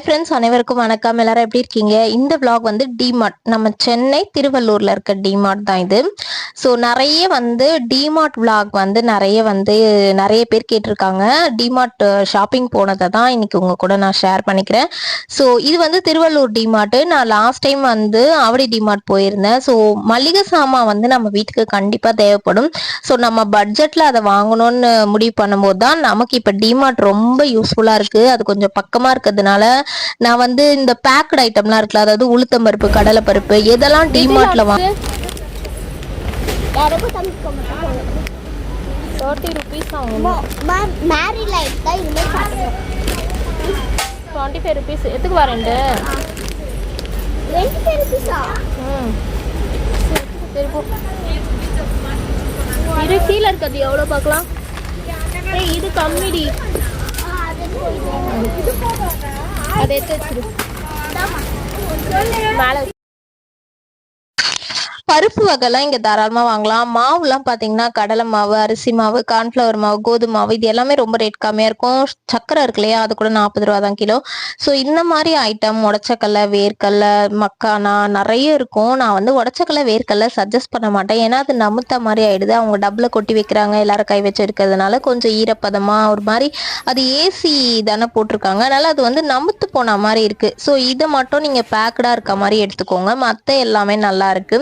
Friends, அனைவருக்கும் வணக்கம். எல்லாரும் எப்படி இருக்கீங்க? இந்த vlog வந்து டிமார்ட், நம்ம சென்னை திருவள்ளூர்ல இருக்க டிமார்ட் தான் இது. ஸோ நிறைய வந்து டிமார்ட் vlog வந்து நிறைய பேர் கேட்டிருக்காங்க. டிமார்ட் ஷாப்பிங் போனதை தான் இன்னைக்கு உங்க கூட நான் ஷேர் பண்ணிக்கிறேன். ஸோ இது வந்து திருவள்ளூர் டிமார்ட். நான் லாஸ்ட் டைம் வந்து ஆவடி டிமார்ட் போயிருந்தேன். ஸோ மளிகை சாமான் வந்து நம்ம வீட்டுக்கு கண்டிப்பா தேவைப்படும். ஸோ நம்ம பட்ஜெட்ல அதை வாங்கணும்னு முடிவு பண்ணும்போது தான் நமக்கு இப்போ டிமார்ட் ரொம்ப யூஸ்ஃபுல்லா இருக்கு. அது கொஞ்சம் பக்கமா இருக்கிறதுனால நான் வந்து இந்த பேக்டு ஐட்டம்லாம் இருக்குல்ல, அதாவது உளுத்தம் பருப்பு, கடலை பருப்பு, எதெல்லாம் டிமார்ட்ல வாங்க 30 rupees மேரி லைட் தான் இதுமே சாப்பிடுறோம். 25 rupees எதுக்கு வரேன்டு 25 rupees-ஆ? சரி போ. இது கீழே இருக்கிறது எவ்வளோ பார்க்கலாம். இது கம்மிடி, அதை எடுத்து வச்சிரு. மேலே பருப்பு வகைலாம் இங்கே தாராளமாக வாங்கலாம். மாவுலாம் பார்த்தீங்கன்னா கடலை மாவு, அரிசி மாவு, கார்ன்ஃப்ளவர் மாவு, கோதுமை மாவு, இது எல்லாமே ரொம்ப ரேட் கம்மியாக இருக்கும். சக்கரை இருக்கு இல்லையா, அது கூட 40 ரூபா தான் கிலோ. ஸோ இந்த மாதிரி ஐட்டம் உடச்சக்கல்லை, வேர்க்கடலை, மக்கானா நிறைய இருக்கும். நான் வந்து உடச்சக்கல்லை, வேர்க்கடலை சஜஸ்ட் பண்ண மாட்டேன். ஏன்னா அது நமுத்த மாதிரி ஆயிடுது. அவங்க டப்பில் கொட்டி வைக்கிறாங்க, எல்லாரும் கை வச்சு இருக்கிறதுனால கொஞ்சம் ஈரப்பதமாக ஒரு மாதிரி, அது ஏசி தானே போட்டிருக்காங்க, அதனால அது வந்து நமுத்து போன மாதிரி இருக்கு. ஸோ இதை மட்டும் நீங்கள் பேக்கடாக இருக்க மாதிரி எடுத்துக்கோங்க. மற்ற எல்லாமே நல்லா இருக்கு.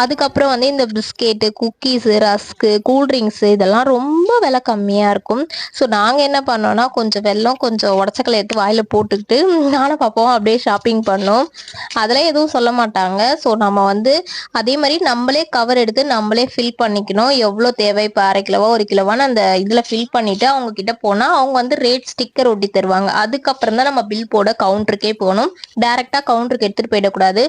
அதுக்கப்புறம் வந்து இந்த பிஸ்கெட்டு, குக்கீஸு, ரஸ்க்கு, கூல்ட்ரிங்க்ஸு, இதெல்லாம் ரொம்ப விலை கம்மியாக இருக்கும். ஸோ நாங்கள் என்ன பண்ணோம்னா, கொஞ்சம் வெல்லம், கொஞ்சம் உடச்சக்கலை எடுத்து வாயில் போட்டுக்கிட்டு நானும் பார்ப்போம் அப்படியே ஷாப்பிங் பண்ணோம். அதெல்லாம் எதுவும் சொல்ல மாட்டாங்க. ஸோ நம்ம வந்து அதே மாதிரி நம்மளே கவர் எடுத்து நம்மளே ஃபில் பண்ணிக்கணும். எவ்வளோ தேவை, இப்போ 1/2 கிலோவா 1 கிலோவான்னு அந்த இதில் ஃபில் பண்ணிவிட்டு அவங்க கிட்ட போனால் அவங்க வந்து ரேட் ஸ்டிக்கர் ஒட்டி தருவாங்க. அதுக்கப்புறம் தான் நம்ம பில் போட கவுண்டருக்கே போகணும். டேரெக்டாக கவுண்டருக்கு எடுத்துகிட்டு போயிடக்கூடாது.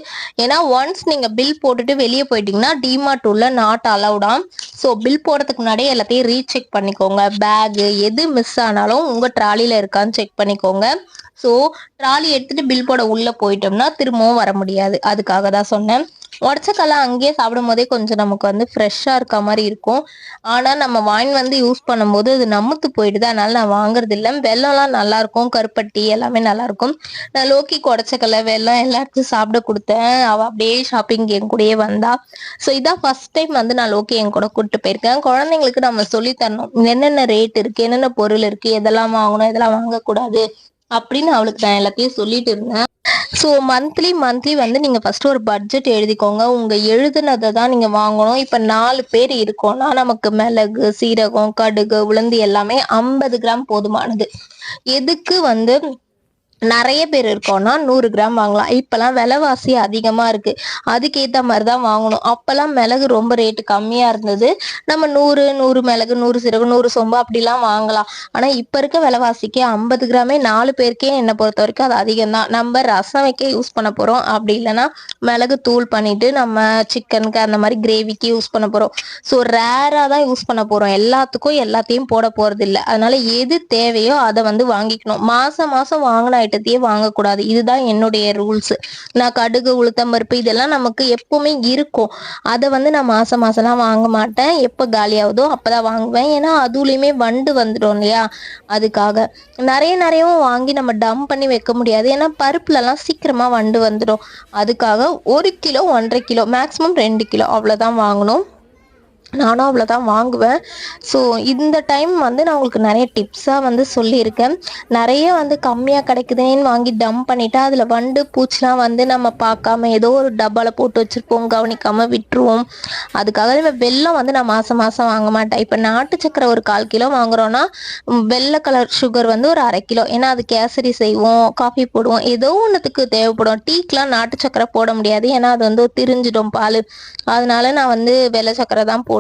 ஏன்னா ஒன்ஸ் நீங்கள் பில் போட்டுட்டு வெளியே போயிட்டீங்கன்னா டிமார்ட் உள்ள நாட் அலவுடாம். ஸோ பில் போடுறதுக்கு முன்னாடியே எல்லாத்தையும் ரீசெக் பண்ணிக்கோங்க. பேகு எது மிஸ் ஆனாலும் உங்க ட்ராலியில இருக்கான்னு செக் பண்ணிக்கோங்க. ஸோ ட்ராலி எடுத்துட்டு பில் போட உள்ள போயிட்டோம்னா திரும்பவும் வர முடியாது. அதுக்காக தான் சொன்னேன். உடச்சக்கெல்லாம் அங்கேயே சாப்பிடும் போதே கொஞ்சம் நமக்கு வந்து ஃப்ரெஷ்ஷாக இருக்க மாதிரி இருக்கும். ஆனால் நம்ம வாங்கி வந்து யூஸ் பண்ணும்போது அது நமுத்து போயிடுது. அதனால நான் வாங்குறது இல்லை. வெள்ளம்லாம் நல்லா இருக்கும், கருப்பட்டி எல்லாமே நல்லா இருக்கும். நான் லோக்கிக்கு உடச்சக்கல்ல, வெள்ளம் எல்லாருக்கும் சாப்பிட கொடுத்தேன். அவள் அப்படியே ஷாப்பிங் என் கூடயே வந்தா. ஸோ இதான் ஃபர்ஸ்ட் டைம் வந்து நான் லோக்கி என் கூட கூப்பிட்டு போயிருக்கேன். குழந்தைங்களுக்கு நம்ம சொல்லி தரணும் என்னென்ன ரேட் இருக்கு, என்னென்ன பொருள் இருக்கு, எதெல்லாம் வாங்கணும், எதெல்லாம் வாங்கக்கூடாது அப்படின்னு அவளுக்கு நான் எல்லாத்தையும் சொல்லிட்டு இருந்தேன். ஸோ மந்த்லி வந்து நீங்கள் ஃபர்ஸ்ட் ஒரு பட்ஜெட் எழுதிக்கோங்க. உங்கள் எழுதுனதை தான் நீங்கள் வாங்கணும். இப்போ 4 பேர் இருக்கோம்னா நமக்கு மிளகு, சீரகம், கடுகு, உளுந்து எல்லாமே 50 கிராம் போதுமானது. எதுக்கு வந்து நிறைய பேர் இருக்கோம்னா 100 கிராம் வாங்கலாம். இப்பெல்லாம் விலைவாசி அதிகமா இருக்கு, அதுக்கேற்ற மாதிரி தான் வாங்கணும். அப்பெல்லாம் மிளகு ரொம்ப ரேட்டு கம்மியா இருந்தது. நம்ம 100 மிளகு, 100 சீரகம், 100 சோம்பு அப்படிலாம் வாங்கலாம். ஆனா இப்ப இருக்க விலைவாசிக்கு 50 கிராமே 4 பேருக்கே என்னை பொறுத்த வரைக்கும் அது அதிகம் தான். நம்ம ரசம் வைக்க யூஸ் பண்ண போறோம், அப்படி இல்லைன்னா மிளகு தூள் பண்ணிட்டு நம்ம சிக்கனுக்கு அந்த மாதிரி கிரேவிக்கு யூஸ் பண்ண போறோம். ஸோ ரேரா தான் யூஸ் பண்ண போறோம். எல்லாத்துக்கும் எல்லாத்தையும் போட போறது இல்லை. அதனால எது தேவையோ அதை வந்து வாங்கிக்கணும். மாசம் வாங்கின ஐட்டத்தையே வாங்கக்கூடாது. இதுதான் என்னுடைய ரூல்ஸ். நான் கடுகு, உளுத்தம் பருப்பு இதெல்லாம் நமக்கு எப்பவுமே இருக்கும். அதை வந்து நான் மாசம்லாம் வாங்க மாட்டேன். எப்போ காலியாகுதோ அப்பதான் வாங்குவேன். ஏன்னா அதுலயுமே வண்டு வந்துடும் இல்லையா, அதுக்காக நிறையவும் வாங்கி நம்ம டம்ப் பண்ணி வைக்க முடியாது. ஏன்னா பருப்புல எல்லாம் சீக்கிரமா வண்டு வந்துடும். அதுக்காக 1 கிலோ 1.5 கிலோ மேக்சிமம் 2 கிலோ அவ்வளவுதான் வாங்கணும். நானும் அவ்வளோதான் வாங்குவேன். ஸோ இந்த டைம் வந்து நான் உங்களுக்கு நிறைய டிப்ஸாக வந்து சொல்லியிருக்கேன். நிறைய வந்து கம்மியாக கிடைக்குதுன்னு வாங்கி டம்ப் பண்ணிட்டா அதில் வண்டு பூச்சிலாம் வந்து நம்ம பார்க்காம ஏதோ ஒரு டப்பாவில் போட்டு வச்சுருப்போம், கவனிக்காமல் விட்டுருவோம். அதுக்காக நம்ம வெல்லம் வந்து நான் மாதம் வாங்க மாட்டேன். இப்போ நாட்டு சக்கரை ஒரு 1/4 கிலோ வாங்குறோன்னா வெள்ளை கலர் சுகர் வந்து ஒரு 1/2 கிலோ. ஏன்னா அது கேசரி செய்வோம், காஃபி போடுவோம், ஏதோ ஒன்றுத்துக்கு தேவைப்படும். டீக்கெலாம் நாட்டு சக்கரை போட முடியாது, ஏன்னா அது வந்து திரிஞ்சிடும் பால். அதனால நான் வந்து வெள்ளை சக்கரை தான் போடுவேன்.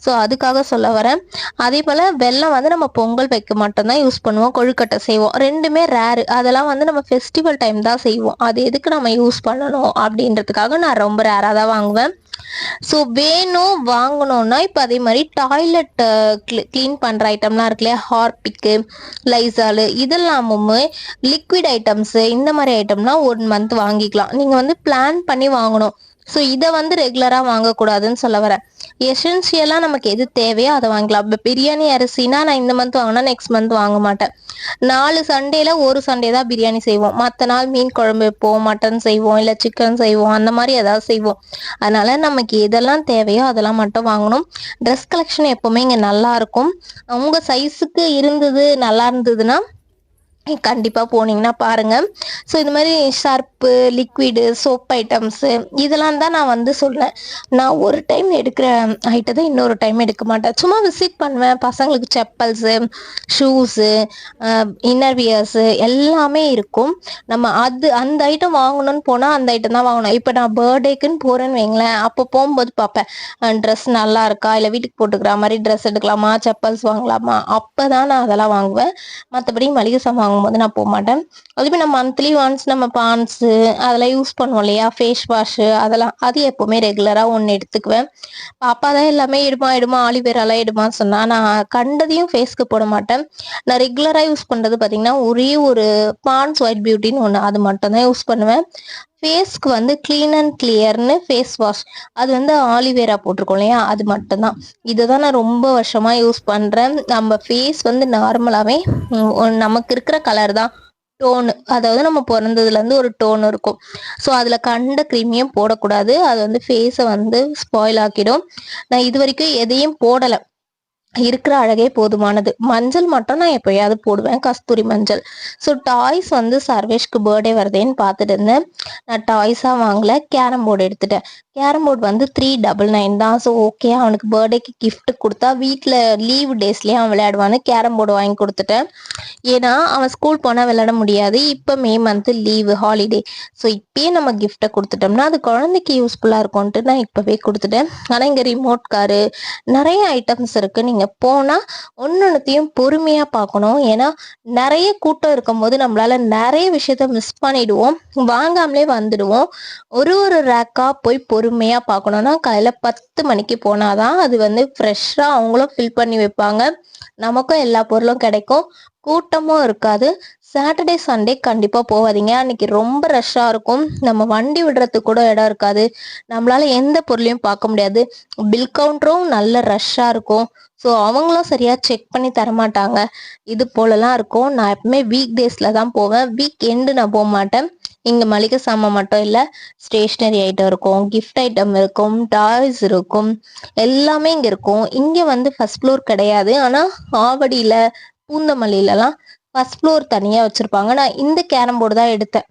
ஸோ அதுக்காக சொல்ல வரேன். அதே போல் வெல்லம் வந்து நம்ம பொங்கல் வைக்க மட்டும்தான் யூஸ் பண்ணுவோம், கொழுக்கட்டை செய்வோம். ரெண்டுமே ரேரு. அதெல்லாம் வந்து நம்ம ஃபெஸ்டிவல் டைம் தான் செய்வோம். அது எதுக்கு நம்ம யூஸ் பண்ணணும் அப்படின்றதுக்காக நான் ரொம்ப ரேராக தான் வாங்குவேன். ஸோ வேணும் வாங்கணும்னா இப்போ அதே மாதிரி டாய்லெட் க்ளீன் பண்ணுற ஐட்டம்லாம் இருக்கு இல்லையா, ஹார்பிக்கு, லைசாலு, இதெல்லாமுமே லிக்விட் ஐட்டம்ஸு இந்த மாதிரி ஐட்டம்லாம் 1 மந்த் வாங்கிக்கலாம். நீங்கள் வந்து பிளான் பண்ணி வாங்கணும். ஸோ இதை வந்து ரெகுலரா வாங்கக்கூடாதுன்னு சொல்ல வரேன். எசென்சியலா நமக்கு எது தேவையோ அதை வாங்கலாம். இப்போ பிரியாணி அரிசினா நான் இந்த மந்த் வாங்கினா நெக்ஸ்ட் மந்த் வாங்க மாட்டேன். 4 சண்டேல ஒரு சண்டே தான் பிரியாணி செய்வோம். மற்ற நாள் மீன் குழம்பு வைப்போம், மட்டன் செய்வோம், இல்லை சிக்கன் செய்வோம், அந்த மாதிரி ஏதாவது செய்வோம். அதனால நமக்கு எதெல்லாம் தேவையோ அதெல்லாம் மட்டும் வாங்கணும். ட்ரெஸ் கலெக்ஷன் எப்பவுமே இங்கே நல்லா இருக்கும். உங்க சைஸுக்கு இருந்தது நல்லா இருந்ததுன்னா கண்டிப்பா போனீங்கன்னா பாருங்க. ஸோ இது மாதிரி ஷர்ப்பு, லிக்விடு, சோப் ஐட்டம்ஸு இதெல்லாம் தான் நான் வந்து சொல்றேன். நான் ஒரு டைம் எடுக்கிற ஐட்டத்தை இன்னொரு டைம் எடுக்க மாட்டேன். சும்மா விசிட் பண்ணுவேன். பசங்களுக்கு செப்பல்ஸு, ஷூஸு, இன்னர்வியர்ஸு எல்லாமே இருக்கும். நம்ம அந்த ஐட்டம் வாங்கணும்னு போனால் அந்த ஐட்டம் தான் வாங்கணும். இப்போ நான் பர்த்டேக்குன்னு போகிறேன்னு வைங்களேன், அப்போ போகும்போது பார்ப்பேன் ட்ரெஸ் நல்லா இருக்கா, இல்லை வீட்டுக்கு போட்டுக்கிற மாதிரி ட்ரெஸ் எடுக்கலாமா, செப்பல்ஸ் வாங்கலாமா, அப்போ தான் நான் அதெல்லாம் வாங்குவேன். மற்றபடி மளிகை சாமான் வாங்கும்போது நான் போக மாட்டேன். அதுவே நம்ம மந்த்லி ஒன்ஸ் நம்ம பான்ஸு அதெல்லாம் யூஸ் பண்ணுவோம் இல்லையா, ஃபேஸ் வாஷு, அதெல்லாம் அது எப்பவுமே ரெகுலராக ஒன்று எடுத்துக்குவேன். பாப்பா தான் எல்லாமே எடுமா ஆலிவேராலாம் எடுமான்னு சொன்னா, நான் கண்டதையும் ஃபேஸ்க்கு போட மாட்டேன். நான் ரெகுலராக யூஸ் பண்ணுறது பார்த்தீங்கன்னா ஒரே ஒரு பான்ஸ் ஒயிட் பியூட்டின்னு ஒன்று, அது மட்டும் தான் யூஸ் பண்ணுவேன். ஃபேஸ்க்கு வந்து க்ளீன் அண்ட் கிளியர்னு ஃபேஸ் வாஷ், அது வந்து ஆலிவேரா போட்டிருக்கோம் இல்லையா, அது மட்டும்தான். இதை தான் நான் ரொம்ப வருஷமா யூஸ் பண்றேன். நம்ம ஃபேஸ் வந்து நார்மலாவே நமக்கு இருக்கிற கலர் தான் டோனு, அதாவது நம்ம பிறந்ததுல இருந்து ஒரு டோன் இருக்கும். ஸோ அதுல கண்ட கிரீமியும் போடக்கூடாது, அது வந்து ஃபேஸை வந்து ஸ்பாயில் ஆக்கிடும். நான் இது வரைக்கும் எதையும் போடலை, இருக்கிற அழகே போதுமானது. மஞ்சள் மட்டும் நான் எப்பயாவது போடுவேன், கஸ்தூரி மஞ்சள். ஸோ டாய்ஸ் வந்து சர்வேஷ்க்கு பர்த்டே வருதேன்னு பார்த்துட்டு இருந்தேன். நான் டாய்ஸாக வாங்கல, கேரம் போர்டு எடுத்துட்டேன். கேரம் போர்டு வந்து 399 தான். ஸோ ஓகே, அவனுக்கு பர்த்டேக்கு கிஃப்ட் கொடுத்தா வீட்டில் லீவ் டேஸ்லேயே அவன் விளையாடுவான்னு கேரம் போர்டு வாங்கி கொடுத்துட்டேன். ஏன்னா அவன் ஸ்கூல் போனால் விளையாட முடியாது. இப்போ May month leave, holiday. So இப்பயே நம்ம கிஃப்ட்டை கொடுத்துட்டோம்னா அது குழந்தைக்கு யூஸ்ஃபுல்லாக இருக்கும்ன்ட்டு நான் இப்போவே கொடுத்துட்டேன். ஆனால் இங்கே ரிமோட் காரு நிறைய ஐட்டம்ஸ் இருக்கு. நீங்க போனா ஒன்னொன்னுத்தையும் பொறுமையா பார்க்கணும். ஏன்னா நிறைய கூட்டம் இருக்கும்போது நம்மளால நிறைய விஷயத்த மிஸ் பண்ணிடுவோம், வாங்காமலே வந்துடுவோம். ஒரு ரேக்கா போய் பொறுமையா பார்க்கணும்னா காலையில 10 மணிக்கு போனாதான் அது வந்து ஃப்ரெஷ்ஷா அவங்களும் ஃபில் பண்ணி வைப்பாங்க, நமக்கும் எல்லா பொருளும் கிடைக்கும், கூட்டமும் இருக்காது. சாட்டர்டே சண்டே கண்டிப்பா போகாதீங்க, அன்னைக்கு ரொம்ப ரஷ்ஷா இருக்கும். நம்ம வண்டி விடுறதுக்கு கூட இடம் இருக்காது, நம்மளால எந்த பொருளையும் பார்க்க முடியாது. பில் கவுண்டரும் நல்ல ரஷ்ஷா இருக்கும். ஸோ அவங்களும் சரியா செக் பண்ணி தரமாட்டாங்க. இது போலலாம் இருக்கும். நான் எப்பவுமே வீக் டேஸ்ல தான் போவேன், வீக் எண்டு நான் போக மாட்டேன். இங்க மளிகை சாமான் மட்டும் இல்லை, ஸ்டேஷ்னரி ஐட்டம் இருக்கும், கிஃப்ட் ஐட்டம் இருக்கும், டாய்ஸ் இருக்கும், எல்லாமே இங்க இருக்கும். இங்க வந்து ஃபர்ஸ்ட் ஃப்ளோர் கிடையாது, ஆனா ஆவடியில, பூந்தமல்லியிலலாம் ஃபர்ஸ்ட் ஃப்ளோர் தனியா வச்சிருப்பாங்க. நான் இந்த கேரம் போர்டு தான் எடுத்தேன்.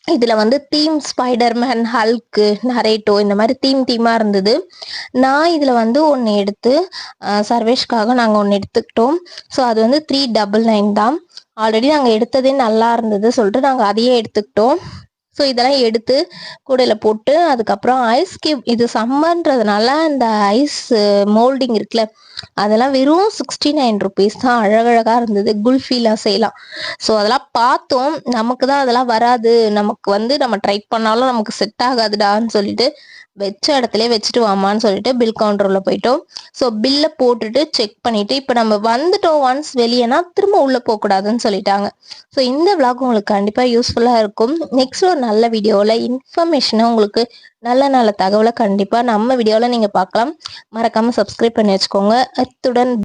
இதுல வந்து தீம் ஸ்பைடர்மேன், ஹல்க்கு, நரேட்டோ இந்த மாதிரி தீமா இருந்தது. நான் இதுல வந்து ஒன்று எடுத்து சர்வேஷ்காக நாங்கள் ஒன்று எடுத்துக்கிட்டோம். ஸோ அது வந்து 399 தான். ஆல்ரெடி நாங்கள் எடுத்ததே நல்லா இருந்தது சொல்லிட்டு நாங்கள் அதையே எடுத்துக்கிட்டோம். ஸோ இதெல்லாம் எடுத்து கூடையில் போட்டு, அதுக்கப்புறம் ஐஸ் கியூப், இது சம்மர்ன்றதுனால இந்த ஐஸ் மோல்டிங் இருக்குல்ல, அதெல்லாம் வெறும் 69 ருபீஸ் தான். அழகழகாக இருந்தது, குல்ஃபீலாம் செய்யலாம். ஸோ அதெல்லாம் பார்த்தோம், நமக்கு தான் அதெல்லாம் வராது, நமக்கு வந்து நம்ம ட்ரை பண்ணாலும் நமக்கு செட் ஆகாதுடான்னு சொல்லிட்டு வச்ச இடத்துல வச்சுட்டு வாமான்னு சொல்லிட்டு பில் கவுண்டரில் போயிட்டோம். ஸோ பில்லை போட்டுட்டு செக் பண்ணிட்டு, இப்போ நம்ம வந்துட்டோம் ஒன்ஸ் வெளியேனா திரும்ப உள்ள போகக்கூடாதுன்னு சொல்லிட்டாங்க. ஸோ இந்த விளாக் உங்களுக்கு கண்டிப்பாக யூஸ்ஃபுல்லாக இருக்கும். நெக்ஸ்ட் ஒரு நல்ல வீடியோவில் இன்ஃபர்மேஷனாக உங்களுக்கு நல்ல நல்ல தகவலை கண்டிப்பாக நம்ம வீடியோவில் நீங்கள் பார்க்கலாம். மறக்காமல் சப்ஸ்கிரைப் பண்ணி வச்சுக்கோங்க. அத்துடன்